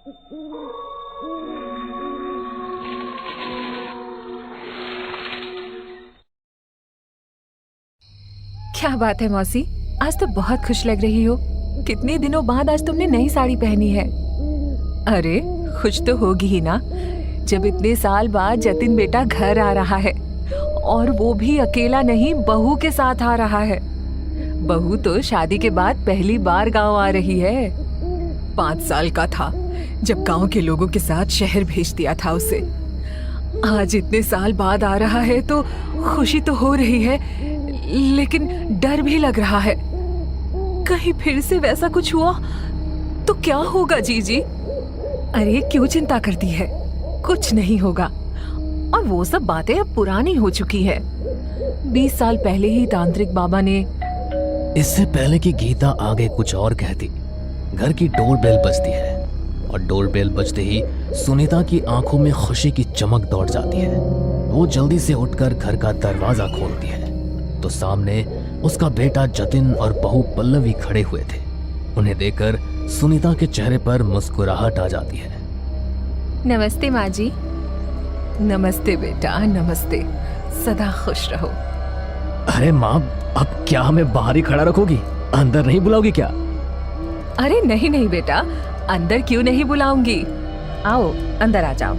क्या बात है मौसी, आज तो बहुत खुश लग रही हो। कितने दिनों बाद आज तुमने नई साड़ी पहनी है। अरे खुश तो होगी ही ना, जब इतने साल बाद जतिन बेटा घर आ रहा है, और वो भी अकेला नहीं, बहू के साथ आ रहा है। बहू तो शादी के बाद पहली बार गांव आ रही है। 5 साल का था जब गांव के लोगों के साथ शहर भेज दिया था उसे। आज इतने साल बाद आ रहा है तो खुशी तो हो रही है, लेकिन डर भी लग रहा है। कहीं फिर से वैसा कुछ हुआ तो क्या होगा जीजी? अरे क्यों चिंता करती है, कुछ नहीं होगा। और वो सब बातें अब पुरानी हो चुकी है। 20 साल पहले ही तांत्रिक बाबा ने। इससे पहले कि गीता आगे कुछ और कहती, घर की डोरबेल बजती है और डोरबेल बजते ही सुनीता की आंखों में खुशी की चमक दौड़ जाती है। वो जल्दी से उठकर घर का दरवाजा खोलती है तो सामने उसका बेटा जतिन और बहू पल्लवी खड़े हुए थे। उन्हें देखकर सुनीता के चेहरे पर मुस्कुराहट आ जाती है। नमस्ते माँ जी। नमस्ते बेटा, नमस्ते। सदा खुश रहो। अरे माँ, अब क्या हमें बाहर ही खड़ा रखोगी? अंदर नहीं बुलाओगी क्या? अरे नहीं नहीं बेटा, अंदर क्यों नहीं बुलाऊंगी। आओ अंदर आ जाओ।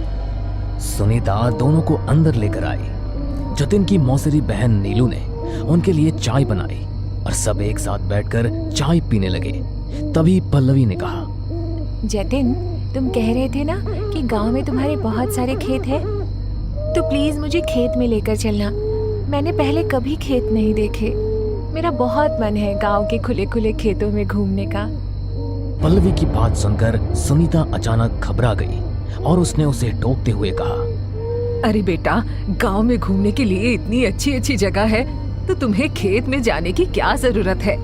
सुनीता दोनों को अंदर लेकर आई। जतिन की मौसेरी बहन नीलू ने उनके लिए चाय बनाई और सब एक साथ बैठकर चाय पीने लगे। तभी पल्लवी ने कहा, जतिन, तुम कह रहे थे ना कि गांव में तुम्हारे बहुत सारे खेत हैं, तो प्लीज मुझे खेत में लेकर चलना। मैंने पहले कभी खेत नहीं देखे। मेरा बहुत मन है गांव के खुले खुले खेतों में घूमने का। पल्लवी की बात सुनकर सुनीता अचानक घबरा गई और उसने उसे टोकते हुए कहा, अरे बेटा, गांव में घूमने के लिए इतनी अच्छी अच्छी जगह है तो तुम्हें खेत में जाने की क्या जरूरत है।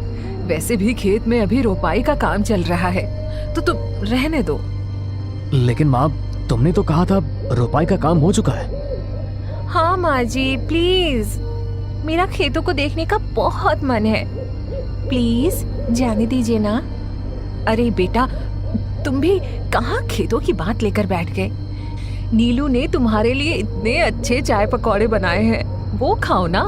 वैसे भी खेत में अभी रोपाई का काम चल रहा है, तो तुम रहने दो। लेकिन माँ, तुमने तो कहा था रोपाई का काम हो चुका है। हाँ माँ जी, प्लीज, मेरा खेतों को देखने का बहुत मन है। प्लीज जाने दीजिए ना। अरे बेटा, तुम भी कहाँ खेतों की बात लेकर बैठ गए। नीलू ने तुम्हारे लिए इतने अच्छे चाय पकौड़े बनाए हैं, वो खाओ ना।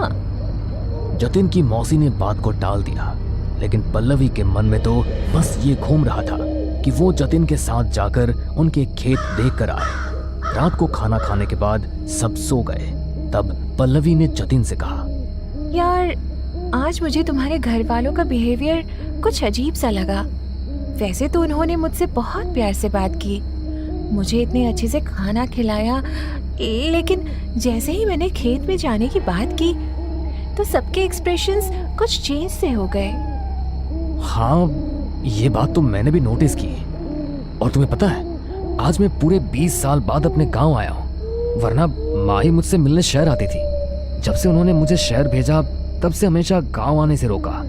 जतिन की मौसी ने बात को टाल दिया, लेकिन पल्लवी के मन में तो बस ये घूम रहा था कि वो जतिन के साथ जाकर उनके खेत देख कर आए। रात को खाना खाने के बाद सब सो गए। तब पल्लवी ने जतिन से कहा, यार आज मुझे तुम्हारे घर वालों का बिहेवियर कुछ अजीब सा लगा। वैसे तो उन्होंने मुझसे बहुत प्यार से बात की, मुझे इतने अच्छे से खाना खिलाया, लेकिन जैसे ही मैंने खेत में जाने की बात की तो सबके एक्सप्रेशंस कुछ चेंज से हो गए। हाँ, ये बात तो मैंने भी नोटिस की। और तुम्हें पता है, आज मैं पूरे 20 साल बाद अपने गांव आया हूँ। वरना माँ ही मुझसे मिलने शहर आती थी। जब से उन्होंने मुझे शहर भेजा, तब से हमेशा गांव आने से रोका।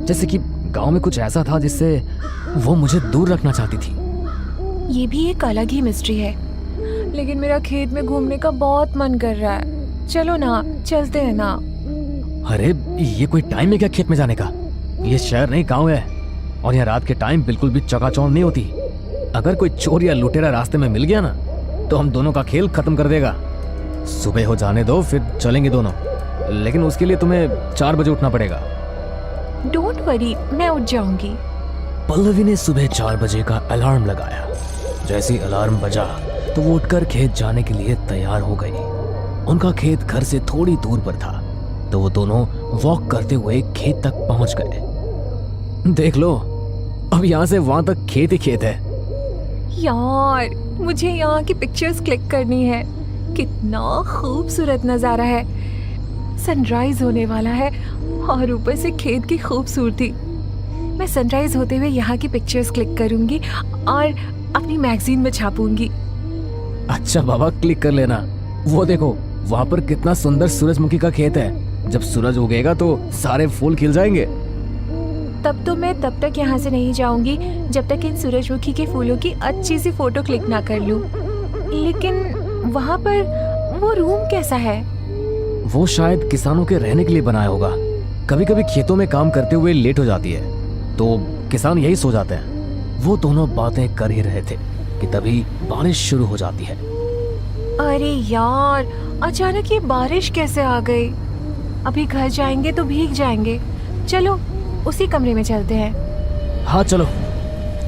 जैसे कि गांव में कुछ ऐसा था जिससे वो मुझे दूर रखना चाहती थी। ये भी एक अलग ही मिस्ट्री है, लेकिन मेरा खेत में घूमने का बहुत मन कर रहा है। चलो ना, चलते हैं ना। अरे ये कोई टाइम है क्या खेत में जाने का? ये शहर नहीं, गांव है, और यहाँ रात के टाइम बिल्कुल भी चकाचौंध नहीं होती। अगर कोई चोर या लुटेरा रास्ते में मिल गया ना, तो हम दोनों का खेल खत्म कर देगा। सुबह हो जाने दो, फिर चलेंगे दोनों, लेकिन उसके लिए तुम्हें 4 बजे उठना पड़ेगा। डोंट वरी, मैं उठ जाऊंगी। पल्लवी ने सुबह 4 बजे का अलार्म लगाया। जैसे ही अलार्म बजा तो वो उठकर खेत जाने के लिए तैयार हो गई। उनका खेत घर से थोड़ी दूर पर था, तो वो दोनों वॉक करते हुए खेत तक पहुंच गए। देख लो, अब यहाँ से वहां तक खेत ही खेत है। यार मुझे यहाँ की पिक्चर्स क्लिक करनी है। कितना खूबसूरत नजारा है। सनराइज होने वाला है और ऊपर से खेत की खूबसूरती। मैं सनराइज होते हुए यहाँ की पिक्चर्स क्लिक करूंगी और अपनी मैगजीन में छापूंगी। अच्छा बाबा, क्लिक कर लेना। वो देखो, वहाँ पर कितना सुंदर सूरजमुखी का खेत है। जब सूरज उगेगा तो सारे फूल खिल जाएंगे। तब तो मैं तब तक यहाँ से नहीं जाऊंगी जब तक इन सूरजमुखी के फूलों की अच्छी सी फोटो क्लिक ना कर लूं। लेकिन वहाँ पर वो रूम कैसा है? वो शायद किसानों के रहने के लिए बनाया होगा। कभी कभी खेतों में काम करते हुए लेट हो जाती है तो किसान यही सो जाते हैं। वो दोनों बातें कर ही रहे थे कि तभी बारिश शुरू हो जाती है। अरे यार, अचानक ये बारिश कैसे आ गई? अभी घर जाएंगे तो भीग जाएंगे। चलो उसी कमरे में चलते हैं। हाँ चलो।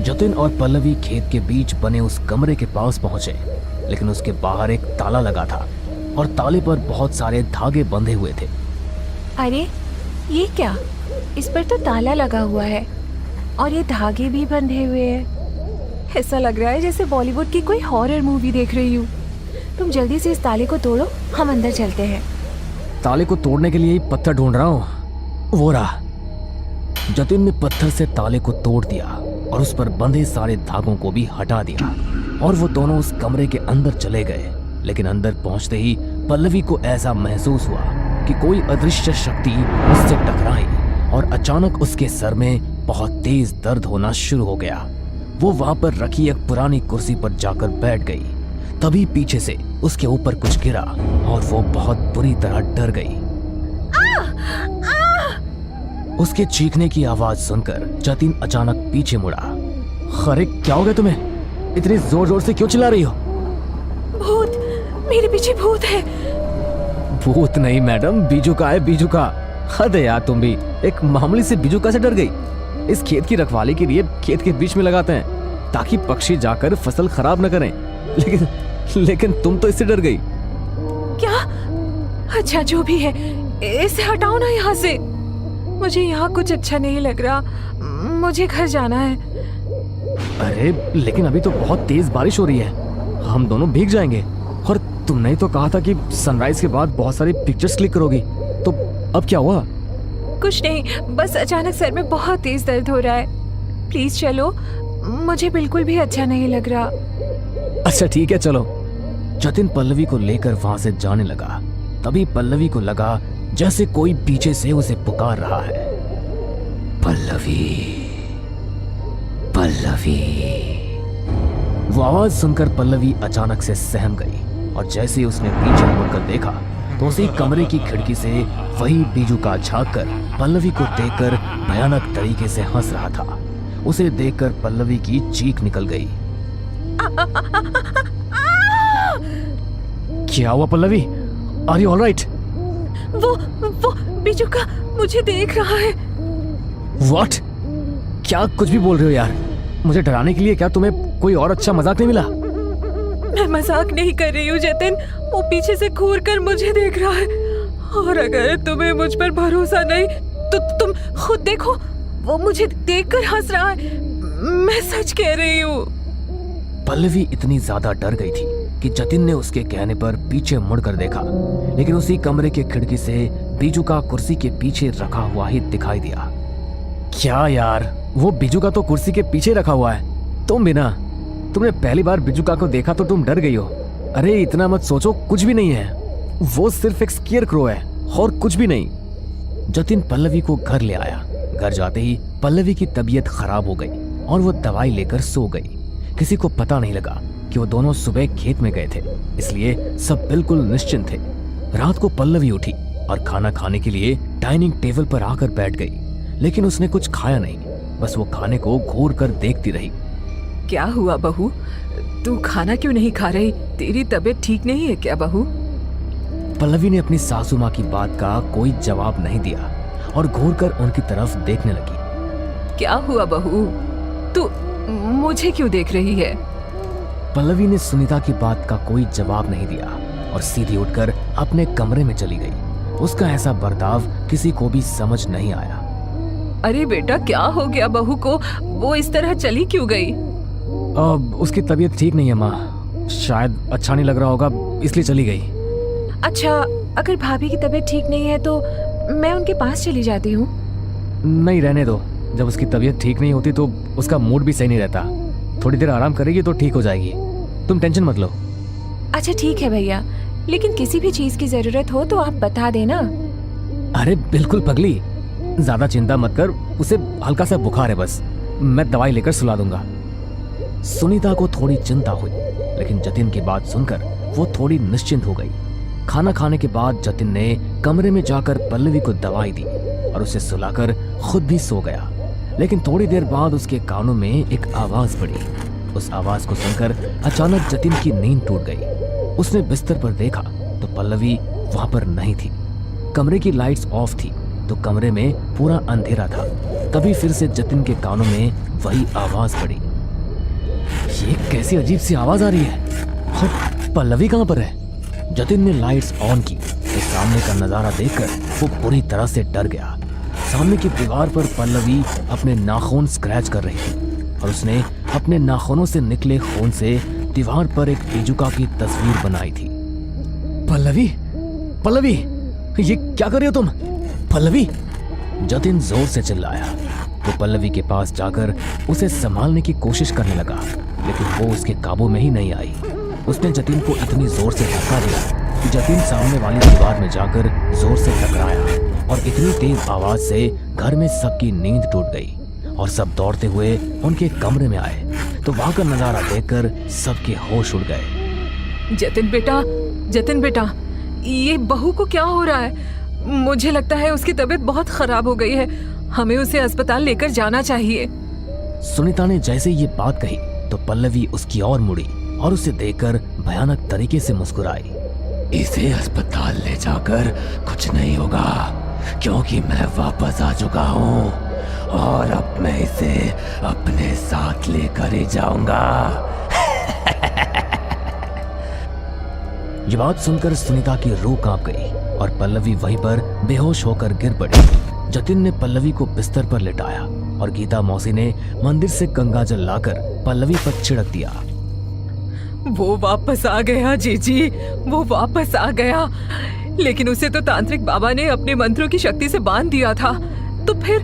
जतिन और पल्लवी खेत के बीच बने उस कमरे के पास पहुंचे, लेकिन उसके बाहर एक ताला लगा था और ताले पर बहुत सारे धागे बंधे हुए थे। अरे ये क्या? इस पर तो ताला लगा हुआ है और ये धागे भी बंधे हुए हैं। ऐसा लग रहा है जैसे बॉलीवुड की कोई हॉरर मूवी देख रही हूँ। तुम जल्दी से इस ताले को तोड़ो, हम अंदर चलते हैं। ताले को तोड़ने के लिए ही पत्थर ढूंढ रहा हूँ। वो रहा। जतिन ने पत्थर से ताले को तोड़ दिया और उस पर बंधे सारे धागों को भी हटा दिया और वो दोनों उस कमरे के अंदर चले गए। लेकिन अंदर पहुंचते ही पल्लवी को ऐसा महसूस हुआ कि कोई अदृश्य शक्ति उससे टकराई और अचानक उसके सर में बहुत तेज दर्द होना शुरू हो गया। वो वहां पर रखी एक पुरानी कुर्सी पर जाकर बैठ गई। तभी पीछे से उसके ऊपर कुछ गिरा और वो बहुत बुरी तरह डर गई। उसके चीखने की आवाज सुनकर जतिन अचानक पीछे मुड़ा। अरे क्या हो गया तुम्हें? इतनी जोर जोर से क्यों चिल्ला रही हो? भूत, मेरे पीछे भूत है। भूत नहीं मैडम, बीजुका है, बीजुका। हद है यार, तुम भी एक मामूली से बीजुका से डर गई। इस खेत की रखवाली के लिए खेत के बीच में लगाते हैं ताकि पक्षी जाकर फसल खराब न करें, लेकिन तुम तो इससे डर गई। क्या? अच्छा जो भी है, इसे हटाओ ना यहाँ से। मुझे यहाँ कुछ अच्छा नहीं लग रहा। मुझे घर जाना है। अरे लेकिन अभी तो बहुत तेज बारिश हो रही है, हम दोनों भीग जाएंगे। और तुमने तो कहा था कि सनराइज के बाद बहुत सारी पिक्चर्स क्लिक करोगी, तो अब क्या हुआ? कुछ नहीं, बस अचानक सर में बहुत तेज दर्द हो रहा है। प्लीज चलो, मुझे बिल्कुल भी अच्छा नहीं लग रहा। अच्छा ठीक है चलो। जतिन पल्लवी को लेकर वहां से जाने लगा। तभी पल्लवी को लगा जैसे कोई पीछे से उसे पुकार रहा है। पल्लवी, पल्लवी। वो आवाज सुनकर पल्लवी अचानक से सहम गई और जैसे ही उसने पीछे मुड़कर देखा तो उसी कमरे की खिड़की से वही बीजुका झांककर पल्लवी को देखकर भयानक तरीके से हंस रहा था। उसे देखकर पल्लवी की चीख निकल गई। क्या हुआ पल्लवी? Are you alright? वो बीजुका मुझे देख रहा है। व्हाट? क्या कुछ भी बोल रहे हो यार? मुझे डराने के लिए क्या तुम्हें कोई और अच्छा मजाक नहीं मिला? मैं मजाक नहीं कर रही हूँ जतिन, वो पीछे से घूर कर मुझे देख रहा है। और अगर तुम्हें मुझ पर भरोसा नहीं तो तुम खुद देखो, वो मुझे देखकर हंस रहा है। मैं सच कह रही हूँ। पल्लवी इतनी ज्यादा डर गई थी कि जतिन ने उसके कहने पर पीछे मुड़कर देखा, लेकिन उसी कमरे के खिड़की से बीजुका कुर्सी के पीछे रखा हुआ ही दिखाई दिया। क्या यार, वो बीजुका तो कुर्सी के पीछे रखा हुआ है। तुम भी ना, तुमने पहली बार बीजुका को देखा तो तुम डर गई हो। अरे इतना मत सोचो, कुछ भी नहीं है। वो सिर्फ एक स्केयर क्रो है और कुछ भी नहीं। जतिन पल्लवी को घर ले आया। घर जाते ही पल्लवी की तबीयत खराब हो गई और वो दवाई लेकर सो गई। किसी को पता नहीं लगा कि वो दोनों सुबह खेत में गए थे, इसलिए सब बिल्कुल निश्चिंत थे। रात को पल्लवी उठी और खाना खाने के लिए डाइनिंग टेबल पर आकर बैठ गई, लेकिन उसने कुछ खाया नहीं। बस वो खाने को घूर कर देखती रही। क्या हुआ बहू? तू खाना क्यों नहीं खा रही? तेरी तबीयत ठीक नहीं है क्या बहू? पल्लवी ने अपनी सासू माँ की बात का कोई जवाब नहीं दिया और घूर कर उनकी तरफ देखने लगी। क्या हुआ बहू? तू मुझे क्यों देख रही है? पल्लवी ने सुनीता की बात का कोई जवाब नहीं दिया और सीधी उठकर अपने कमरे में चली गई। उसका ऐसा बर्ताव किसी को भी समझ नहीं आया। अरे बेटा, क्या हो गया बहू को? वो इस तरह चली क्यों गई? उसकी तबीयत ठीक नहीं है माँ, शायद अच्छा नहीं लग रहा होगा इसलिए चली गई। अच्छा, अगर भाभी की तबीयत ठीक नहीं है तो मैं उनके पास चली जाती हूँ। नहीं, रहने दो। जब उसकी तबीयत ठीक नहीं होती तो उसका मूड भी सही नहीं रहता। थोड़ी देर आराम करेगी तो ठीक हो जाएगी, तुम टेंशन मत लो। अच्छा ठीक है भैया, लेकिन किसी भी चीज की जरूरत हो तो आप बता देना। अरे बिल्कुल पगली, ज्यादा चिंता मत कर, उसे हल्का सा बुखार है बस, मैं दवाई लेकर सुला दूंगा। सुनीता को थोड़ी चिंता हुई, लेकिन जतिन की बात सुनकर वो थोड़ी निश्चिंत हो गई। खाना खाने के बाद जतिन ने कमरे में जाकर पल्लवी को दवाई दी और उसे सुलाकर खुद भी सो गया। लेकिन थोड़ी देर बाद उसके कानों में एक आवाज पड़ी। उस आवाज को सुनकर अचानक जतिन की नींद टूट गई। उसने बिस्तर पर देखा तो पल्लवी वहां पर नहीं थी। कमरे की लाइट्स ऑफ थी तो कमरे में पूरा अंधेरा था। तभी फिर से जतिन के कानों में वही आवाज पड़ी। ये कैसी अजीब सी आवाज आ रही है और पल्लवी कहां पर है? जतिन ने लाइट्स ऑन की तो सामने का नजारा देखकर वो पूरी तरह से डर गया। सामने की दीवार पर पल्लवी अपने नाखून स्क्रैच कर रही थी और उसने अपने नाखूनों से निकले खून से दीवार पर एक बीजुका की तस्वीर बनाई थी। पल्लवी, पल्लवी, ये क्या कर रहे हो तुम? पल्लवी! जतिन जोर से चिल्लाया। वो पल्लवी के पास जाकर उसे संभालने की कोशिश करने लगा, लेकिन वो उसके काबू में ही नहीं आई। उसने जतिन को इतनी जोर से धक्का दिया कि जतिन सामने वाली दीवार में जाकर जोर से टकराया और इतनी तेज आवाज से घर में सबकी नींद टूट गई और सब दौड़ते हुए उनके कमरे में आए तो वहां का नजारा देखकर सबके होश उड़ गए। जतिन बेटा, ये बहू को क्या हो रहा है? मुझे लगता है उसकी तबीयत बहुत खराब हो गई है। हमें उसे अस्पताल लेकर जाना चाहिए। सुनीता ने जैसे ये बात कही तो पल्लवी उसकी ओर मुड़ी और उसे देखकर भयानक तरीके से मुस्कुराई। इसे अस्पताल ले जाकर कुछ नहीं होगा, क्योंकि मैं वापस आ चुका हूँ और अब मैं इसे अपने साथ लेकर ही जाऊंगा। ये बात सुनकर सुनीता की रूह कांप गई और पल्लवी वहीं पर बेहोश होकर गिर पड़ी। जतिन ने पल्लवी को बिस्तर पर लेटाया और गीता मौसी ने मंदिर से गंगाजल लाकर पल्लवी पर छिड़क दिया। वो वापस आ गया जीजी, वो वापस आ गया। लेकिन उसे तो तांत्रिक बाबा ने अपने मंत्रों की शक्ति से बांध दिया था, तो फिर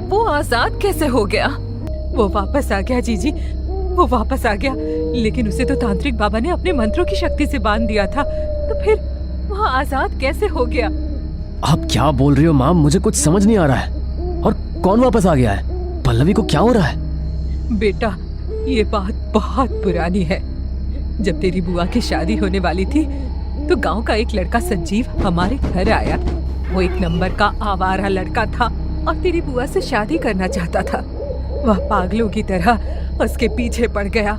वो आजाद कैसे हो गया? वो वापस आ गया जीजी, वो वापस आ गया। लेकिन उसे तो तांत्रिक बाबा ने अपने मंत्रों की शक्ति से बांध दिया था, तो फिर वो आजाद कैसे हो गया? आप क्या बोल रही हो माँ? मुझे कुछ समझ नहीं आ रहा है। और कौन वापस आ गया है? पल्लवी को क्या हो रहा है? बेटा, ये बात बहुत पुरानी है। जब तेरी बुआ की शादी होने वाली थी तो गांव का एक लड़का संजीव हमारे घर आया। वो एक नंबर का आवारा लड़का था और तेरी बुआ से शादी करना चाहता था। वह पागलों की तरह उसके पीछे पड़ गया।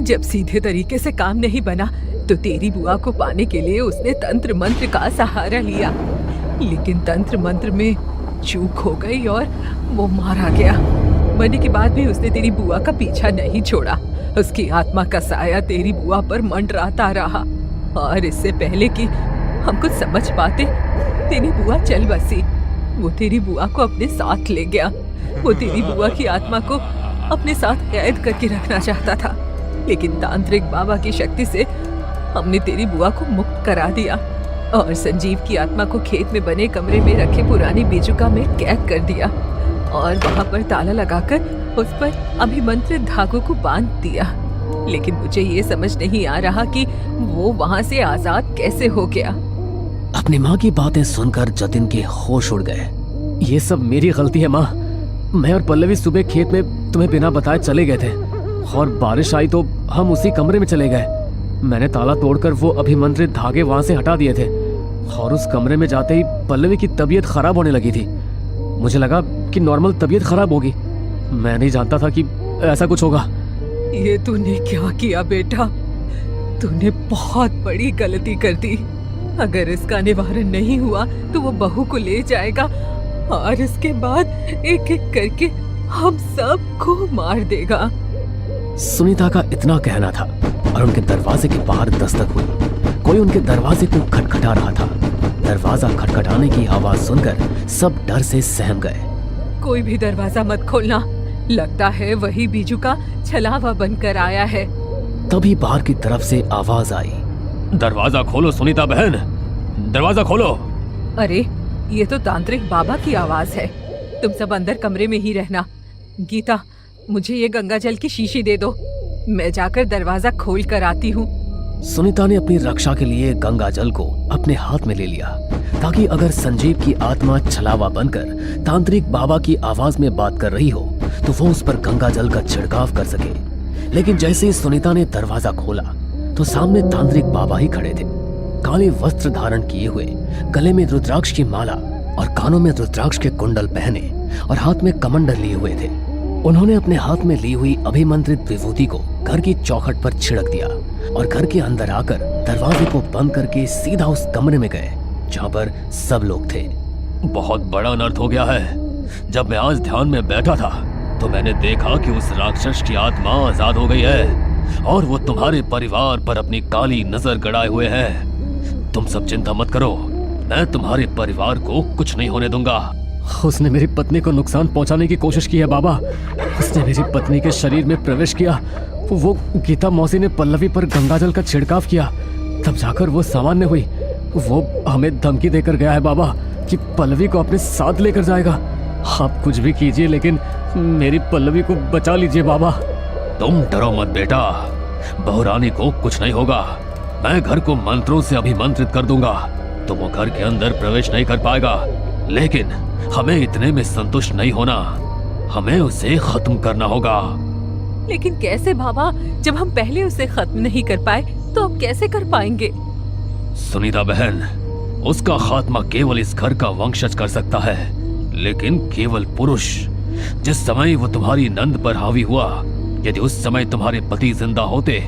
जब सीधे तरीके से काम नहीं बना तो तेरी बुआ को पाने के लिए उसने तंत्र मंत्र का सहारा लिया, लेकिन तंत्र मंत्र में चूक हो गई और वो मारा गया। मरने के बाद भी उसने तेरी बुआ का पीछा नहीं छोड़ा। उसकी आत्मा का साया तेरी बुआ पर मंडराता रहा और इससे पहले कि हम कुछ समझ पाते तेरी बुआ चल बसी। वो तेरी बुआ को अपने साथ ले गया। वो तेरी बुआ की आत्मा को अपने साथ कैद करके रखना चाहता था, लेकिन तांत्रिक बाबा की शक्ति से हमने तेरी बुआ को मुक्त करा दिया और संजीव की आत्मा को खेत में बने कमरे में रखे पुरानी बीजुका में कैद कर दिया और वहां पर ताला लगाकर उस पर अभिमंत्रित धागों को बांध दिया। लेकिन मुझे ये समझ नहीं आ रहा कि वो वहां से आजाद कैसे हो गया। अपनी माँ की बातें सुनकर जतिन के होश उड़ गए। ये सब मेरी गलती है माँ। मैं और पल्लवी सुबह खेत में तुम्हें बिना बताए चले गए थे और बारिश आई तो हम उसी कमरे में चले गए। मैंने ताला तोड़कर वो अभिमंत्रित धागे वहां से हटा दिए थे और उस कमरे में जाते ही पल्लवी की तबीयत खराब होने लगी थी। मुझे लगा कि नॉर्मल तबीयत खराब होगी। मैं नहीं जानता था कि ऐसा कुछ होगा। ये तूने क्या किया बेटा? तूने बहुत बड़ी गलती कर दी। अगर इसका निवारण नहीं हुआ तो वो बहू को ले जाएगा और इसके बाद एक एक करके हम सबको मार देगा। सुनीता का इतना कहना था और उनके दरवाजे के बाहर दस्तक हुई। कोई उनके दरवाजे को खटखटा रहा था। दरवाजा खटखटाने की आवाज सुनकर सब डर से सहम गए। कोई भी दरवाजा मत खोलना, लगता है वही बीजुका छलावा बनकर आया है। तभी बाहर की तरफ से आवाज आई, दरवाजा खोलो सुनीता बहन, दरवाजा खोलो। अरे ये तो तांत्रिक बाबा की आवाज है। तुम सब अंदर कमरे में ही रहना। गीता, मुझे ये गंगा जल की शीशी दे दो, मैं जाकर दरवाजा खोल कर आती हूँ। सुनीता ने अपनी रक्षा के लिए गंगा जल को अपने हाथ में ले लिया ताकि अगर संजीव की आत्मा छलावा बनकर तांत्रिक बाबा की आवाज में बात कर रही हो तो वो उस पर गंगा जल का छिड़काव कर सके। लेकिन जैसे ही सुनीता ने दरवाजा खोला तो सामने तांत्रिक बाबा ही खड़े थे, काले वस्त्र धारण किए हुए, गले में रुद्राक्ष की माला और कानों में रुद्राक्ष के कुंडल पहने और हाथ में कमंडल लिए हुए थे। उन्होंने अपने हाथ में ली हुई अभिमंत्रित विभूति को घर की चौखट पर छिड़क दिया और घर के अंदर आकर दरवाजे को बंद करके सीधा उस कमरे में गए जहाँ पर सब लोग थे। बहुत बड़ा अनर्थ हो गया है। जब मैं आज ध्यान में बैठा था तो मैंने देखा कि उस राक्षस की आत्मा आजाद हो गई है और वो तुम्हारे परिवार पर अपनी काली नजर गड़ाए हुए है। तुम सब चिंता मत करो, मैं तुम्हारे परिवार को कुछ नहीं होने दूंगा। उसने मेरी पत्नी को नुकसान पहुंचाने की कोशिश की है बाबा। उसने मेरी पत्नी के शरीर में प्रवेश किया। वो गीता मौसी ने पल्लवी पर गंगाजल का छिड़काव किया, तब जाकर वो सामान्य हुई। वो हमें धमकी देकर गया है बाबा कि पल्लवी को अपने साथ लेकर जाएगा। आप कुछ भी कीजिए लेकिन मेरी पल्लवी को बचा लीजिए बाबा। तुम डरो मत बेटा, बहुरानी को कुछ नहीं होगा। मैं घर को मंत्रों से अभिमंत्रित कर दूंगा तो वो घर के अंदर प्रवेश नहीं कर पाएगा। लेकिन हमें इतने में संतुष्ट नहीं होना, हमें उसे खत्म करना होगा। लेकिन कैसे बाबा? जब हम पहले उसे खत्म नहीं कर पाए तो अब कैसे कर पाएंगे? सुनीता बहन, उसका खात्मा केवल इस घर का वंशज कर सकता है, लेकिन केवल पुरुष। जिस समय वो तुम्हारी नंद पर हावी हुआ, यदि उस समय तुम्हारे पति जिंदा होते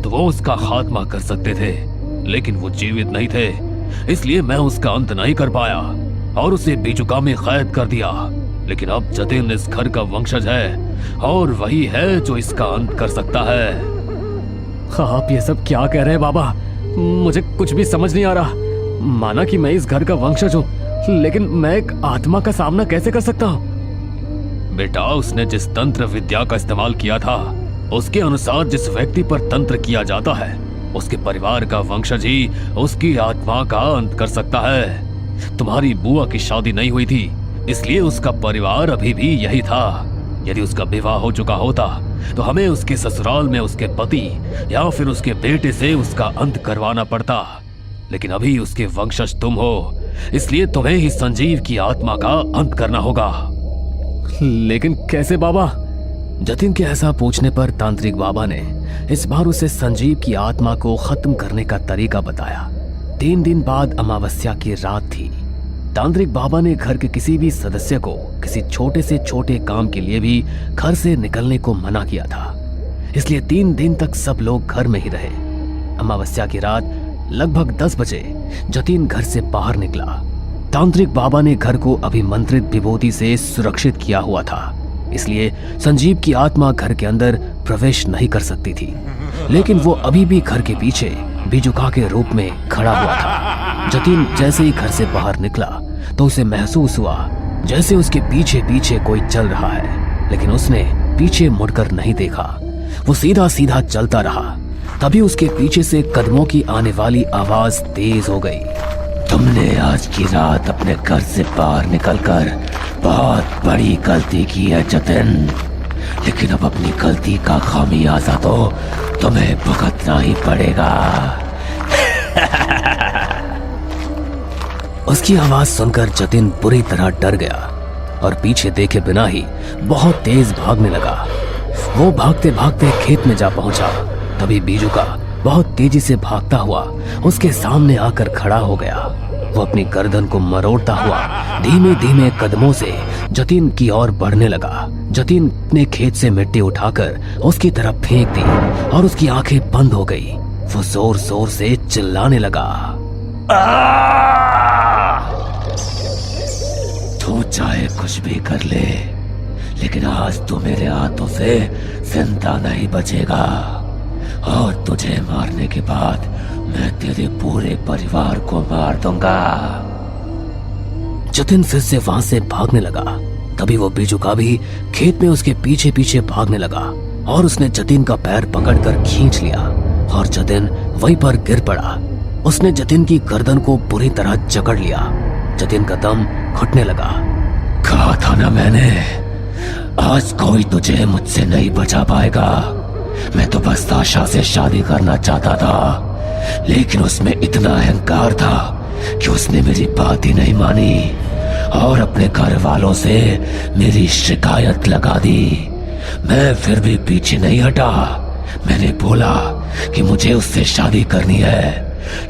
तो वो उसका खात्मा कर सकते थे, लेकिन वो जीवित नहीं थे, इसलिए मैं उसका अंत नहीं कर पाया और उसे बेजुका में कैद कर दिया। लेकिन अब जतिन इस घर का वंशज है और वही है जो इसका अंत कर सकता है। आप ये सब क्या कह रहे हैं बाबा? मुझे कुछ भी समझ नहीं आ रहा। माना कि मैं इस घर का वंशज हूँ, लेकिन मैं एक आत्मा का सामना कैसे कर सकता हूँ? बेटा, उसने जिस तंत्र विद्या का इस्तेमाल किया था उसके अनुसार जिस व्यक्ति पर तंत्र किया जाता है उसके परिवार का वंशज ही उसकी आत्मा का अंत कर सकता है। तुम्हारी बुआ की शादी नहीं हुई थी, इसलिए उसका परिवार अभी भी यही था। यदि उसका विवाह हो चुका होता तो हमें उसके ससुराल में उसके पति या फिर उसके बेटे से उसका अंत करवाना पड़ता। लेकिन अभी उसके वंशज तुम हो, इसलिए तुम्हें ही संजीव की आत्मा का अंत करना होगा। लेकिन कैसे बाबा? जतिन के ऐसा पूछने पर तांत्रिक बाबा ने इस बार उसे संजीव की आत्मा को खत्म करने का तरीका बताया। 3 दिन बाद अमावस्या की रात थी। तांत्रिक बाबा ने घर के किसी भी सदस्य को किसी छोटे से छोटे काम के लिए भी घर से निकलने को मना किया था, इसलिए 3 दिन तक सब लोग घर में ही रहे। अमावस्या की रात लगभग 10 बजे जतिन घर से बाहर निकला। तांत्रिक बाबा ने घर को अभिमंत्रित विभूति से सुरक्षित किया हुआ था, इसलिए संजीव की आत्मा घर के अंदर प्रवेश नहीं कर सकती थी। लेकिन वो अभी भी घर के पीछे बिजुका के रूप में खड़ा हुआ था। जतिन जैसे ही घर से बाहर निकला तो उसे महसूस हुआ जैसे उसके पीछे पीछे कोई चल रहा है, लेकिन उसने पीछे मुड़कर नहीं देखा। वो सीधा सीधा चलता रहा। तभी उसके पीछे से कदमों की आने वाली आवाज तेज हो गई। तुमने आज की रात अपने घर से बाहर निकलकर बहुत बड़ी गलती की है जतिन, लेकिन अब अपनी गलती का खामियाजा तो तुम्हें भुगतना ही पड़ेगा। उसकी आवाज सुनकर जतिन बुरी तरह डर गया और पीछे देखे बिना ही बहुत तेज भागने लगा। वो भागते भागते खेत में जा पहुंचा। तभी बीजुका बहुत तेजी से भागता हुआ उसके सामने आकर खड़ा हो गया। वो अपनी गर्दन को मरोड़ता हुआ धीमे धीमे कदमों से जतिन की ओर बढ़ने लगा। जतिन ने खेत से मिट्टी उठाकर उसकी तरफ फेंक दी और उसकी आंखें बंद हो गई। वो जोर जोर से चिल्लाने लगा, तू चाहे कुछ भी कर ले, लेकिन आज तू मेरे हाथों से जिंदा नहीं बचेगा और तुझे मारने के बाद मैं तेरे पूरे परिवार को मार दूंगा। जतिन फिर से वहां से भागने लगा। तभी वो बीजुका भी खेत में उसके पीछे पीछे भागने लगा और उसने जतिन का पैर पकड़कर खींच लिया और जतिन वहीं पर गिर पड़ा। उसने जतिन की गर्दन को बुरी तरह जकड़ लिया। जतिन का दम घुटने लगा। कहा था ना मैंने, आज कोई तुझे मुझसे नहीं बचा पाएगा। मैं तो बस आशा से शादी करना चाहता था, लेकिन उसमें इतना अहंकार था कि उसने मेरी बात ही नहीं मानी और अपने घर वालों से मेरी शिकायत लगा दी। मैं फिर भी पीछे नहीं हटा। मैंने बोला कि मुझे उससे शादी करनी है,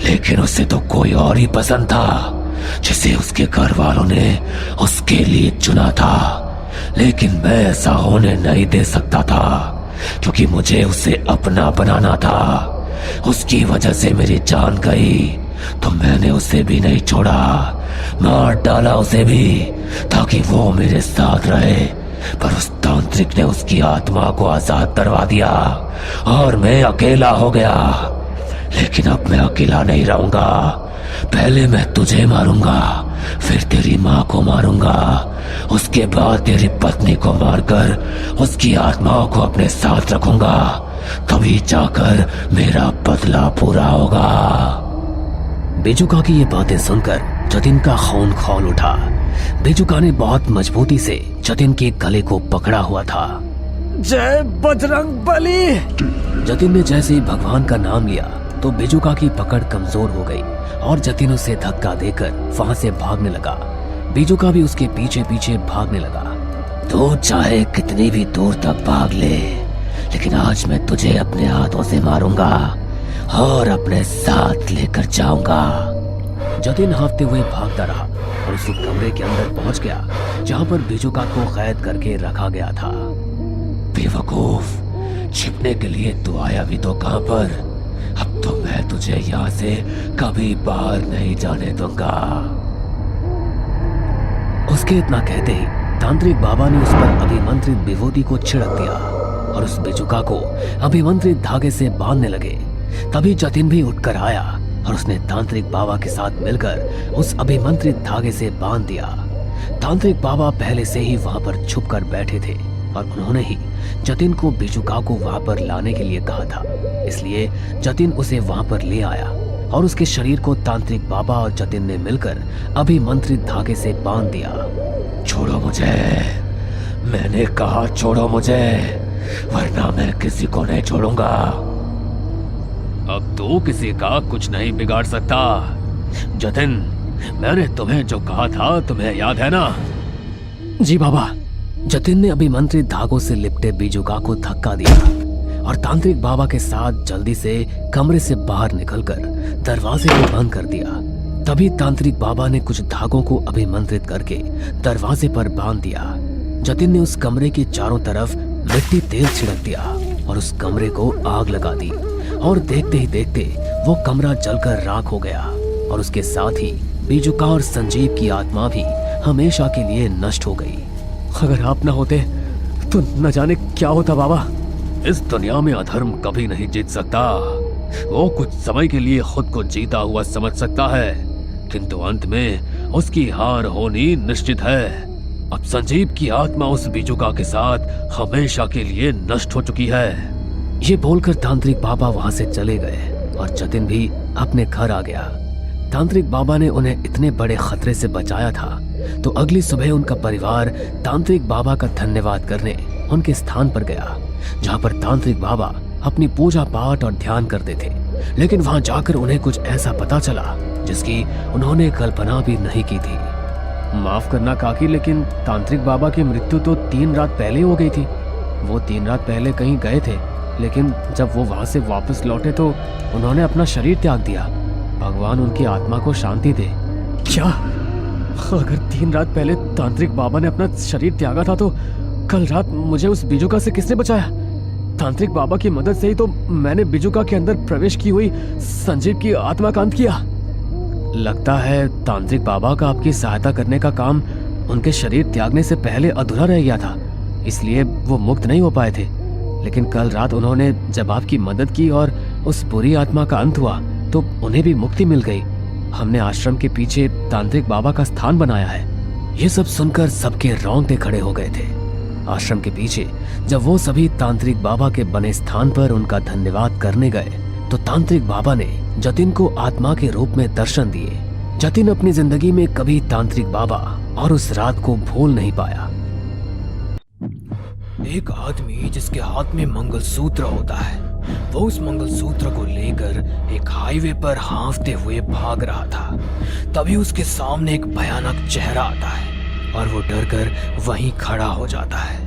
लेकिन उसे तो कोई और ही पसंद था जिसे उसके घर वालों ने उसके लिए चुना था। लेकिन मैं ऐसा होने नहीं दे सकता था, क्योंकि मुझे उसे अपना बनाना था। उसकी वजह से मेरी जान गई तो मैंने उसे भी नहीं छोड़ा, मार डाला उसे भी ताकि वो मेरे साथ रहे। पर उस तांत्रिक ने उसकी आत्मा को आजाद करवा दिया और मैं अकेला हो गया। लेकिन अब मैं अकेला नहीं रहूंगा। पहले मैं तुझे मारूंगा, फिर तेरी माँ को मारूंगा, उसके बाद तेरी पत्नी को मारकर उसकी आत्माओं को अपने साथ रखूंगा। तभी जाकर मेरा बदला पूरा होगा। बेजुका की ये बातें सुनकर जतिन का खून खौल उठा। बेजुका ने बहुत मजबूती से जतिन के गले को पकड़ा हुआ था। जय बजरंग बली। जतिन ने जैसे ही भगवान का नाम लिया तो बेजुका की पकड़ कमजोर हो गई और जतिन उसे धक्का देकर वहां से भागने लगा। बेजुका भी उसके पीछे पीछे भागने लगा। तो चाहे कितनी भी दूर तक भाग ले, लेकिन आज मैं तुझे अपने हाथों से मारूंगा और अपने साथ लेकर जाऊंगा। जतिन हाफते हुए भागता रहा और उसी कमरे के अंदर पहुंच गया जहां पर बेजुका को कैद करके रखा गया था। बेवकूफ, छिपने के लिए तू आया भी तो कहां पर? अब तो मैं तुझे यहाँ से कभी बाहर नहीं जाने दूंगा। उसके इतना कहते ही तांत्रिक बाबा ने उस पर अभिमंत्रित विभूति को छिड़क दिया और उस बेजुका को अभिमंत्रित धागे से बांधने लगे। तभी जतिन भी उठकर आया और उसने तांत्रिक बाबा के साथ मिलकर उस अभिमंत्रित धागे से बांध दिया। तांत्रिक बाबा पहले से ही वहां पर छुप कर बैठे थे और उन्होंने ही जतिन को बेजुका को वहां पर लाने के लिए कहा था। इसलिए जतिन उसे वहां पर ले आया और उसके शरीर को तांत्रिक बाबा और जतिन ने मिलकर अभिमंत्रित धागे से बांध दिया। छोड़ो मुझे, मैंने कहा छोड़ो मुझे, वरना मैं किसी को नहीं छोड़ूंगा। अब तू किसी का कुछ नहीं बिगाड़ सकता। जतिन, मैंने तुम्हें जो कहा था तुम्हें याद है ना? जी बाबा। जतिन ने अभिमंत्रित धागों से लिपटे बेजुका को धक्का दिया और तांत्रिक बाबा के साथ जल्दी से कमरे से बाहर निकलकर दरवाजे को बंद कर दिया। तभी तांत्रिक बाबा ने कुछ धागों को अभिमंत्रित करके दरवाजे पर बांध दिया। जतिन ने उस कमरे के चारों तरफ मिट्टी तेल छिड़क दिया और उस कमरे को आग लगा दी और देखते ही देखते वो कमरा जलकर राख हो गया और उसके साथ ही बेजुका और संजीव की आत्मा भी हमेशा के लिए नष्ट हो गई। अगर आप ना होते तो न जाने क्या होता बाबा। इस दुनिया में अधर्म कभी नहीं जीत सकता। वो कुछ समय के लिए खुद को जीता हुआ समझ सकता है, किंतु अंत में उसकी हार होनी निश्चित है। अब संजीव की आत्मा उस बेजुका के साथ हमेशा के लिए नष्ट हो चुकी है। ये बोलकर तांत्रिक बाबा वहां से चले गए और जतिन भी अपने घर आ गया। तांत्रिक बाबा ने उन्हें इतने बड़े खतरे से बचाया था, तो अगली सुबह उनका परिवार तांत्रिक बाबा का धन्यवाद करने उनके स्थान पर गया, जहां पर तांत्रिक बाबा अपनी पूजा पाठ और ध्यान करते थे। लेकिन वहां जाकर उन्हें कुछ ऐसा पता चला जिसकी उन्होंने कल्पना भी नहीं की थी। माफ करना काकी, लेकिन तांत्रिक बाबा की मृत्यु तो 3 रात पहले हो गई थी। वो 3 रात पहले कहीं गए थे, लेकिन जब वो वहां से वापस लौटे तो उन्होंने अपना शरीर त्याग दिया। भगवान उनकी आत्मा को शांति दे। क्या? अगर 3 रात पहले तांत्रिक बाबा ने अपना शरीर त्यागा था तो कल रात मुझे उस बेजुका से किसने बचाया? तांत्रिक बाबा की मदद से ही तो मैंने बेजुका के अंदर प्रवेश की हुई संजीव की आत्मा का अंत किया। लगता है तांत्रिक बाबा का आपकी सहायता करने का काम उनके शरीर त्यागने से पहले अधूरा रह गया था, इसलिए वो मुक्त नहीं हो पाए थे। लेकिन कल रात उन्होंने जब आपकी मदद की और उस बुरी आत्मा का अंत हुआ तो उन्हें भी मुक्ति मिल गई। हमने आश्रम के पीछे तांत्रिक बाबा का स्थान बनाया है। ये सब सुनकर सबके रोंगटे खड़े हो गए थे। आश्रम के पीछे जब वो सभी तांत्रिक बाबा के बने स्थान पर उनका धन्यवाद करने गए तो तांत्रिक बाबा ने जतिन को आत्मा के रूप में दर्शन दिए। जतिन अपनी जिंदगी में कभी तांत्रिक बाबा और उस रात को भूल नहीं पाया। एक आदमी जिसके हाथ में मंगलसूत्र होता है, वो उस मंगलसूत्र को लेकर एक हाईवे पर हाँफते हुए भाग रहा था। तभी उसके सामने एक भयानक चेहरा आता है और वो डरकर वहीं खड़ा हो जाता है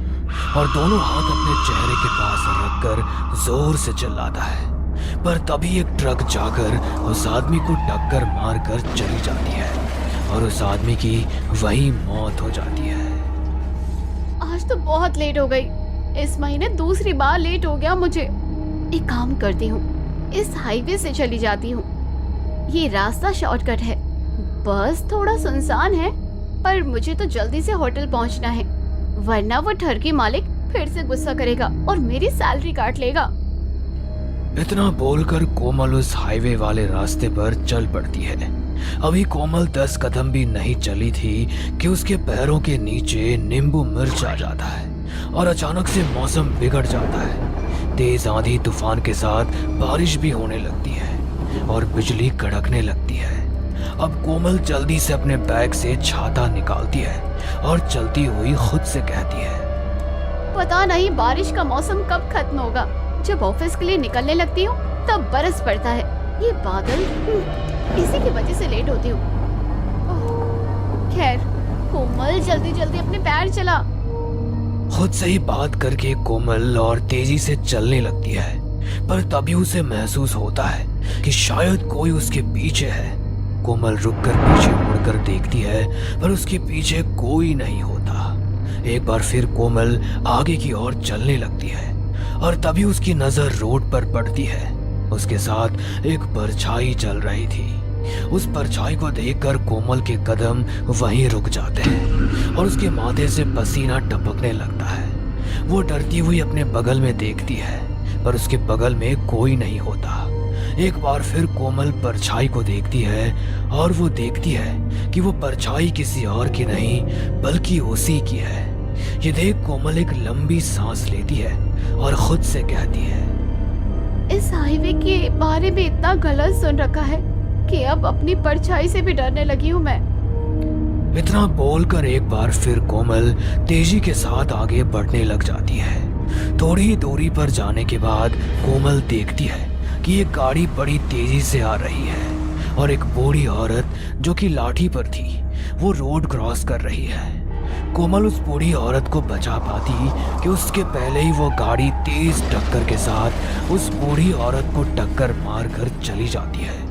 और दोनों हाथ अपने चेहरे के पास रखकर जोर से चिल्लाता है। पर तभी एक ट्रक जाकर उस आदमी को टक्कर मारकर चली जाती है और उस आदमी की वही मौत हो जाती है। आज तो बहुत लेट हो गई। इस महीने दूसरी बार लेट हो गया मुझे। एक काम करती हूँ, इस हाईवे से चली जाती हूँ। ये रास्ता शॉर्टकट है। बस थोड़ा सुनसान है, पर मुझे तो जल्दी से होटल पहुँचना है, वरना वो ठरकी मालिक फिर से गुस्सा करेगा और मेरी सैलरी काट लेगा। इतना बोलकर कोमल उस हाईवे वाले रास्ते पर चल पड़ती है। अभी कोमल 10 कदम भी नहीं चली थी कि उसके पैरों के नीचे नींबू मिर्च आ जाता है और अचानक से मौसम बिगड़ जाता है। तेज आंधी तूफान के साथ बारिश भी होने लगती है और बिजली कड़कने लगती है। अब कोमल जल्दी से अपने बैग से छाता निकालती है और चलती हुई खुद से कहती है, पता नहीं बारिश का मौसम कब खत्म होगा। जब ऑफिस के लिए निकलने लगती हूँ तब बरस पड़ता है। ये बादल, इसी की वजह से लेट होती हूँ। खैर, कोमल जल्दी जल्दी अपने पैर चला। खुद से ही बात करके कोमल और तेजी से चलने लगती है, पर तभी उसे महसूस होता है कि शायद कोई उसके पीछे है। कोमल रुककर पीछे मुड़कर देखती है, पर उसके पीछे कोई नहीं होता। एक बार फिर कोमल आगे की ओर चलने लगती है और तभी उसकी नजर रोड पर पड़ती है। उसके साथ एक परछाई चल रही थी। उस परछाई को देखकर कोमल के कदम वहीं रुक जाते हैं और उसके माथे से पसीना टपकने लगता है। वो डरती हुई अपने बगल में देखती है, पर उसके बगल में कोई नहीं होता। एक बार फिर कोमल परछाई को देखती है और वो देखती है कि वो परछाई किसी और की नहीं बल्कि उसी की है। ये देख कोमल एक लंबी सांस लेती है और खुद से कहती है, इस हाईवे के बारे में इतना गलत सुन रखा है कि अब अपनी परछाई से भी डरने लगी हूँ मैं। इतना बोलकर एक बार फिर कोमल तेजी के साथ आगे बढ़ने लग जाती है। थोड़ी ही दूरी पर जाने के बाद कोमल देखती है कि एक गाड़ी बड़ी तेजी से आ रही है और एक बूढ़ी औरत जो कि लाठी पर थी वो रोड क्रॉस कर रही है। कोमल उस बूढ़ी औरत को बचा पाती कि उसके पहले ही वो गाड़ी तेज टक्कर के साथ उस बूढ़ी औरत को टक्कर मारकर चली जाती है।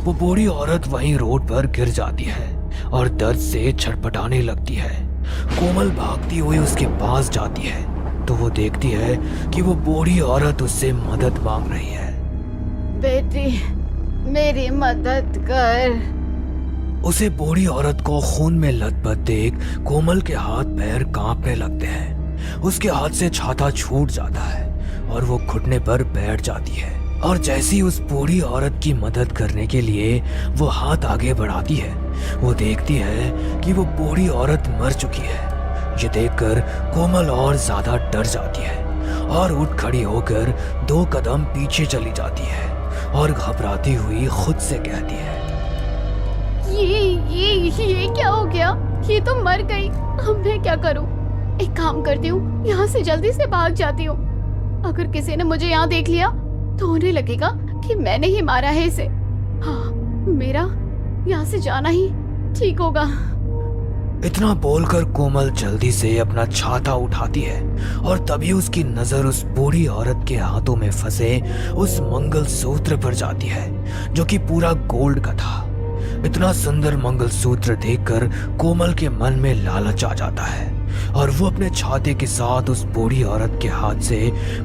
वो बूढ़ी औरत वहीं रोड पर गिर जाती है और दर्द से छटपटाने लगती है। कोमल भागती हुई उसके पास जाती है तो वो देखती है कि वो बूढ़ी औरत उससे मदद मांग रही है। बेटी, मेरी मदद कर। उसे बूढ़ी औरत को खून में लथपथ देख कोमल के हाथ पैर कांपने लगते हैं। उसके हाथ से छाता छूट जाता है और वो घुटने पर बैठ जाती है। और जैसी उस बूढ़ी औरत की मदद करने के लिए वो हाथ आगे बढ़ाती है, वो देखती है कि वो बूढ़ी औरत मर चुकी है। ये देखकर कोमल और ज्यादा डर जाती है और उठ खड़ी होकर 2 कदम पीछे चली जाती है और घबराती हुई खुद से कहती है, ये क्या हो गया? ये तो मर गई। अब मैं क्या करूं? एक काम करती हूँ, यहाँ से जल्दी से भाग जाती हूँ। अगर किसी ने मुझे यहाँ देख लिया तो उन्हें लगेगा कि मैंने ही मारा है इसे। हाँ, मेरा यहाँ से जाना ही ठीक होगा। इतना बोलकर कोमल जल्दी से अपना छाता उठाती है और तभी उसकी नजर उस बूढ़ी औरत के हाथों में फंसे उस मंगलसूत्र पर जाती है जो कि पूरा गोल्ड का था। इतना सुंदर मंगलसूत्र देखकर कोमल के मन में लालच आ जाता है और वो अपने छाते के साथ उस बूढ़ी औरत के हाथ से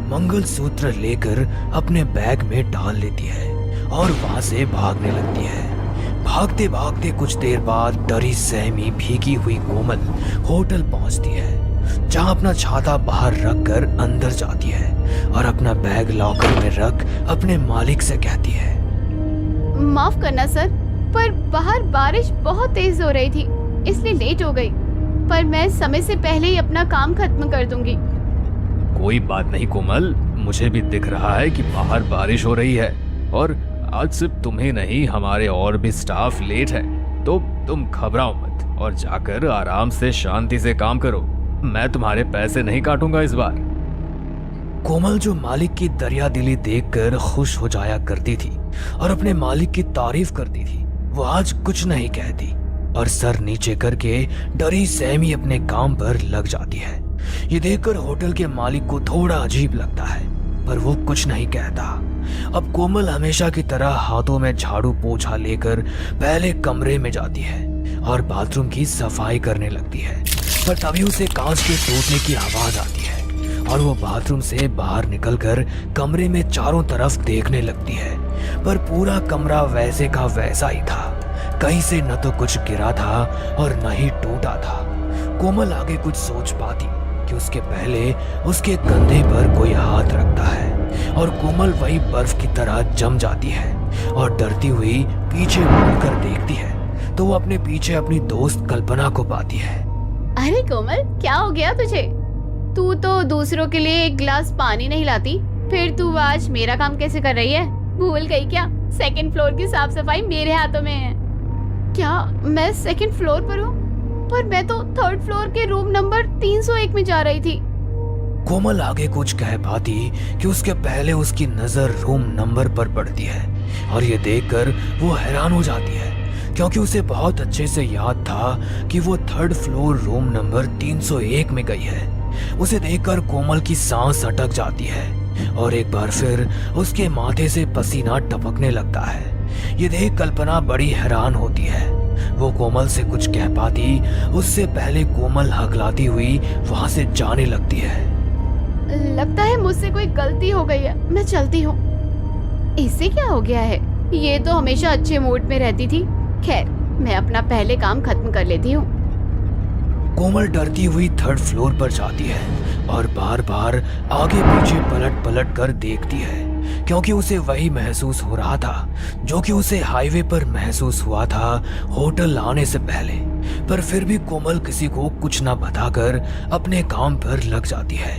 मंगलसूत्र लेकर अपने बैग में डाल लेती है और वहां से भागने लगती है। भागते भागते कुछ देर बाद डरी सहमी भीगी हुई कोमल होटल पहुंचती है, जहां अपना छाता बाहर रखकर अंदर जाती है और अपना बैग लॉकर में रख अपने मालिक से कहती है, माफ करना सर, पर बाहर बारिश बहुत तेज हो रही थी इसलिए लेट हो गई, पर मैं समय से पहले ही अपना काम खत्म कर दूंगी। कोई बात नहीं कोमल, मुझे भी दिख रहा है कि बाहर बारिश हो रही है और आज सिर्फ तुम्हें नहीं हमारे और भी स्टाफ लेट है, तो तुम घबराओ मत और जाकर आराम से शांति से काम करो। मैं तुम्हारे पैसे नहीं काटूंगा इस बार। कोमल जो मालिक की दरियादिली देखकर खुश हो जाया करती थी और अपने मालिक की तारीफ करती थी, वो आज कुछ नहीं कहती और सर नीचे करके डरी सहमी अपने काम पर लग जाती है। ये देखकर होटल के मालिक को थोड़ा अजीब लगता है, पर वो कुछ नहीं कहता। अब कोमल हमेशा की तरह हाथों में झाड़ू पोछा लेकर पहले कमरे में जाती है और बाथरूम की सफाई करने लगती है। पर तभी उसे कांच के टूटने की आवाज आती है और वो बाथरूम से बाहर निकलकर कमरे में चारों तरफ देखने लगती है, पर पूरा कमरा वैसे का वैसा ही था। कहीं से न तो कुछ गिरा था और न ही टूटा था। कोमल आगे कुछ सोच पाती कि उसके पहले उसके कंधे पर कोई हाथ रखता है और कोमल वही बर्फ की तरह जम जाती है और डरती हुई पीछे मुड़कर देखती है तो वो अपने पीछे अपनी दोस्त कल्पना को पाती है। अरे कोमल, क्या हो गया तुझे? तू तो दूसरों के लिए एक गिलास पानी नहीं लाती, फिर तू आज मेरा काम कैसे कर रही है? भूल गई क्या? सेकंड फ्लोर की साफ सफाई मेरे हाथों में है। क्या मैं सेकंड फ्लोर पर हूँ? पर मैं तो थर्ड फ्लोर के रूम नंबर 301 में जा रही थी। कोमल आगे कुछ कह पाती कि उसके पहले उसकी नजर रूम नंबर पर पड़ती है और ये देखकर वो हैरान हो जाती है, क्योंकि उसे बहुत अच्छे से याद था कि वो थर्ड फ्लोर रूम नंबर 301 में गई है। उसे देखकर कोमल की सांस अटक जाती है और एक बार फिर उसके माथे से पसीना टपकने लगता है। ये देख कल्पना बड़ी हैरान होती है। वो कोमल से कुछ कह पाती उससे पहले कोमल हकलाती हुई वहां से जाने लगती है। लगता है मुझसे कोई गलती हो गई है, मैं चलती हूँ। इसे क्या हो गया है? ये तो हमेशा अच्छे मूड में रहती थी। खैर, मैं अपना पहले काम खत्म कर लेती हूँ। कोमल डरती हुई थर्ड फ्लोर पर जाती है और बार बार आगे पीछे पलट पलट कर देखती है, क्योंकि उसे वही महसूस हो रहा था जो कि उसे हाईवे पर महसूस हुआ था होटल आने से पहले। पर फिर भी कोमल किसी को कुछ ना बताकर अपने काम पर लग जाती है।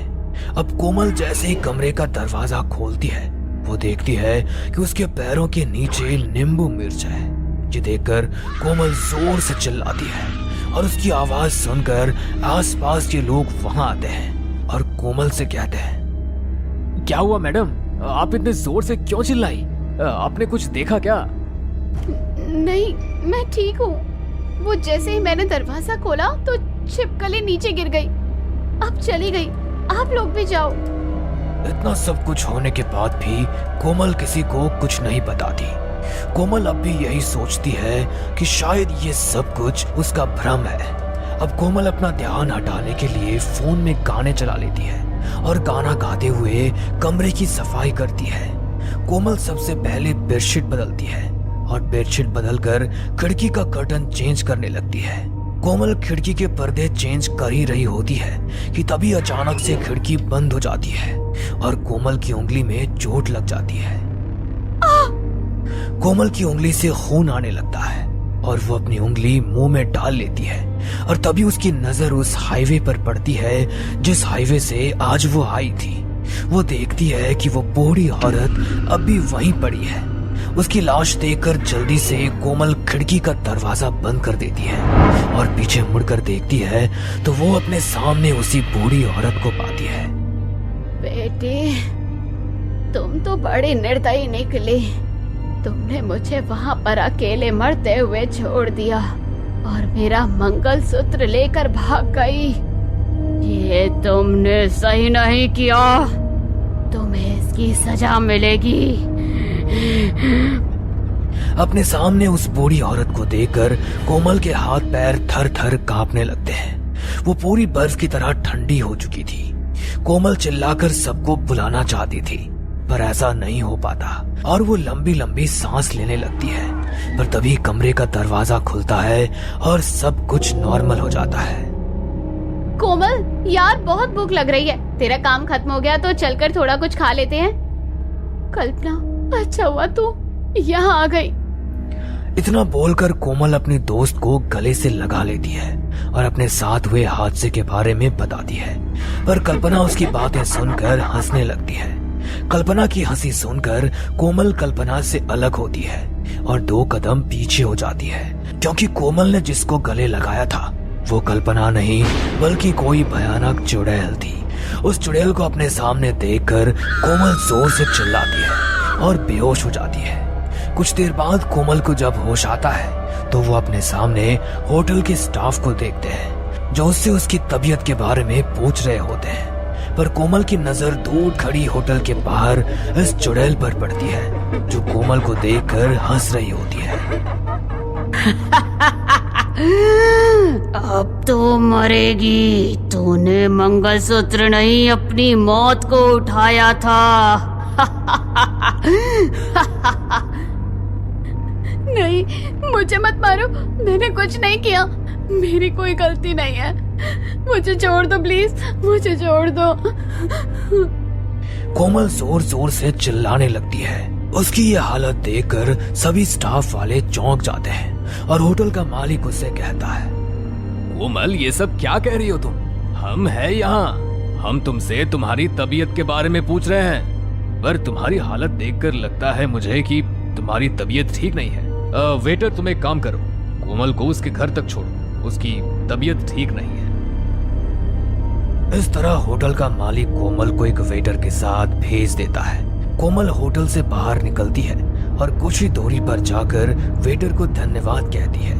अब कोमल जैसे ही कमरे का दरवाजा खोलती है वो देखती है कि उसके पैरों के नीचे नींबू मिर्च है। ये देखकर कोमल जोर से चिल्लाती है और उसकी आवाज सुनकर आसपास के लोग वहां आते हैं और कोमल से कहते हैं, क्या हुआ मैडम, आप इतने जोर से क्यों चिल्लाई? आपने कुछ देखा क्या? नहीं, मैं ठीक हूँ। वो जैसे ही मैंने दरवाजा खोला तो छिपकली नीचे गिर गई। अब चली गई। आप लोग भी जाओ। इतना सब कुछ होने के बाद भी कोमल किसी को कुछ नहीं बताती। कोमल अब भी यही सोचती है कि शायद ये सब कुछ उसका भ्रम है। अब कोमल अपना ध्यान हटाने के लिए फोन में गाने चला लेती है और गाना गाते हुए कमरे की सफाई करती है। कोमल सबसे पहले बेडशीट बदलती है और बेडशीट बदलकर खिड़की का कर्टन चेंज करने लगती है। कोमल खिड़की के पर्दे चेंज कर ही रही होती है कि तभी अचानक से खिड़की बंद हो जाती है और कोमल की उंगली में चोट लग जाती है। कोमल की उंगली से खून आने लगता है और वो अपनी उंगली मुंह में डाल लेती है और तभी उसकी नजर उस हाईवे पर पड़ती है जिस हाईवे से आज वो आई थी। वो देखती है कि वो बूढ़ी औरत अब भी वहीं पड़ी है। उसकी लाश देखकर जल्दी से कोमल खिड़की का दरवाजा बंद कर देती है और पीछे मुड़कर देखती है तो वो अपने सामने उसी बूढ़ी औरत को पाती है। बेटे, तुम तो बड़े निर्दयी निकले। तुमने मुझे वहाँ पर अकेले मरते हुए छोड़ दिया और मेरा मंगलसूत्र लेकर भाग गई। ये तुमने सही नहीं किया। तुम्हें इसकी सजा मिलेगी। अपने सामने उस बूढ़ी औरत को देखकर कोमल के हाथ पैर थर थर कांपने लगते हैं। वो पूरी बर्फ की तरह ठंडी हो चुकी थी। कोमल चिल्लाकर सबको बुलाना चाहती थी पर ऐसा नहीं हो पाता और वो लंबी लंबी सांस लेने लगती है। पर तभी कमरे का दरवाजा खुलता है और सब कुछ नॉर्मल हो जाता है। कोमल, यार बहुत भूख लग रही है। तेरा काम खत्म हो गया तो चलकर थोड़ा कुछ खा लेते हैं। कल्पना, अच्छा हुआ तू यहाँ आ गई। इतना बोलकर कोमल अपने दोस्त को गले से लगा लेती है और अपने साथ हुए हादसे के बारे में बताती है। पर कल्पना उसकी बातें सुनकर हंसने लगती है। कल्पना की हंसी सुनकर कोमल कल्पना से अलग होती है और 2 कदम पीछे हो जाती है, क्योंकि कोमल ने जिसको गले लगाया था वो कल्पना नहीं बल्कि कोई भयानक चुड़ैल थी। उस चुड़ैल को अपने सामने देखकर कोमल जोर से चिल्लाती है और बेहोश हो जाती है। कुछ देर बाद कोमल को जब होश आता है तो वो अपने सामने होटल के स्टाफ को देखते हैं जो उससे उसकी तबीयत के बारे में पूछ रहे होते हैं। पर कोमल की नजर दूर खड़ी होटल के बाहर इस चुड़ैल पर पड़ती है जो कोमल को देखकर हंस रही होती है। अब तो मरेगी। तूने मंगलसूत्र नहीं अपनी मौत को उठाया था। नहीं, मुझे मत मारो, मैंने कुछ नहीं किया, मेरी कोई गलती नहीं है। मुझे छोड़ दो प्लीज, मुझे छोड़ दो। कोमल जोर जोर से चिल्लाने लगती है। उसकी ये हालत देखकर सभी स्टाफ वाले चौंक जाते हैं और होटल का मालिक उससे कहता है, कोमल, ये सब क्या कह रही हो तुम? हम है यहाँ, हम तुमसे तुम्हारी तबीयत के बारे में पूछ रहे हैं, पर तुम्हारी हालत देखकर लगता है मुझे कि तुम्हारी तबीयत ठीक नहीं है। वेटर, तुम एक काम करो, कोमल को उसके घर तक छोड़ो, उसकी तबीयत ठीक नहीं है। इस तरह होटल का मालिक कोमल को एक वेटर के साथ भेज देता है। कोमल होटल से बाहर निकलती है और कुछ ही दूरी पर जाकर वेटर को धन्यवाद कहती है,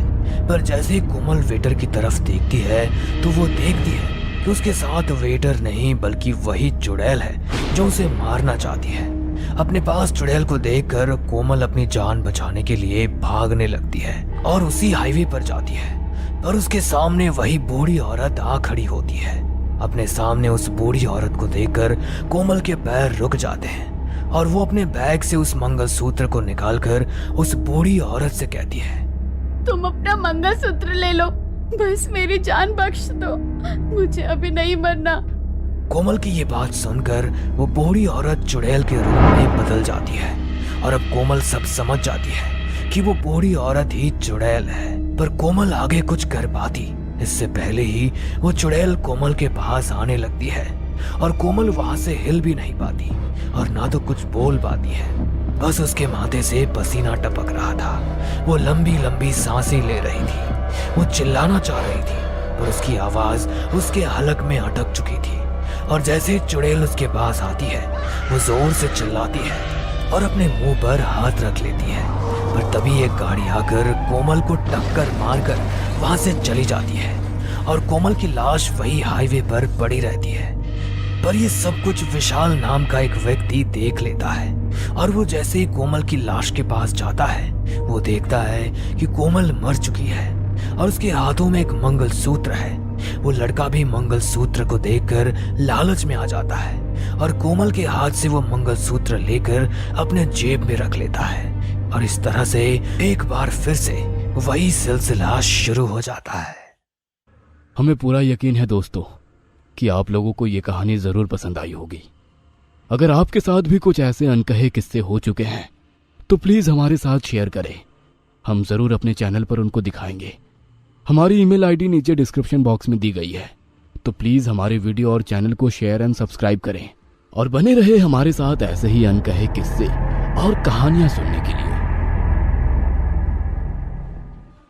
पर जैसे ही कोमल वेटर की तरफ देखती है तो वो देखती है कि उसके साथ वेटर नहीं बल्कि वही चुड़ैल है जो उसे मारना चाहती है। अपने पास चुड़ैल को देखकर कोमल अपनी जान बचाने के लिए भागने लगती है और उसी हाईवे पर जाती है, पर उसके सामने वही बूढ़ी औरत आ खड़ी होती है। अपने सामने उस बूढ़ी औरत को देखकर कोमल के पैर रुक जाते हैं और वो अपने बैग से उस मंगलसूत्र को निकालकर उस बूढ़ी औरत से कहती है, तुम अपना मंगलसूत्र ले लो, बस मेरी जान बख्श दो, मुझे अभी नहीं मरना। कोमल की ये बात सुनकर वो बूढ़ी औरत चुड़ैल के रूप में बदल जाती है और अब कोमल सब समझ जाती है कि वो बूढ़ी औरत ही चुड़ैल है। पर कोमल आगे कुछ कर पाती इससे पहले ही वो चुड़ैल कोमल के पास आने लगती है और कोमल वहां से हिल भी नहीं पाती और ना तो कुछ बोल पाती है। बस उसके माथे से पसीना टपक रहा था। वो लंबी लंबी सांसें ले रही थी। वो चिल्लाना चाह रही थी पर उसकी आवाज उसके हलक में अटक चुकी थी और जैसे चुड़ैल उसके पास आती है वो जोर से चिल्लाती है और अपने मुंह पर हाथ रख लेती है। पर तभी एक गाड़ी आकर कोमल को टक्कर मारकर वहां से चली जाती है और कोमल की लाश वही हाईवे पर पड़ी रहती है। पर ये सब कुछ विशाल नाम का एक व्यक्ति देख लेता है और वो जैसे ही कोमल की लाश के पास जाता है वो देखता है कि कोमल मर चुकी है और उसके हाथों में एक मंगलसूत्र है। वो लड़का भी मंगलसूत्र को देखकर लालच में आ जाता है और कोमल के हाथ से वो मंगलसूत्र लेकर अपने जेब में रख लेता है और इस तरह से एक बार फिर से वही सिलसिला शुरू हो जाता है। हमें पूरा यकीन है दोस्तों कि आप लोगों को ये कहानी जरूर पसंद आई होगी। अगर आपके साथ भी कुछ ऐसे अनकहे किस्से हो चुके हैं तो प्लीज हमारे साथ शेयर करें, हम जरूर अपने चैनल पर उनको दिखाएंगे। हमारी ईमेल आईडी नीचे डिस्क्रिप्शन बॉक्स में दी गई है, तो प्लीज हमारे वीडियो और चैनल को शेयर एंड सब्सक्राइब करें और बने रहे हमारे साथ ऐसे ही अनकहे किस्से और कहानियां सुनने के लिए।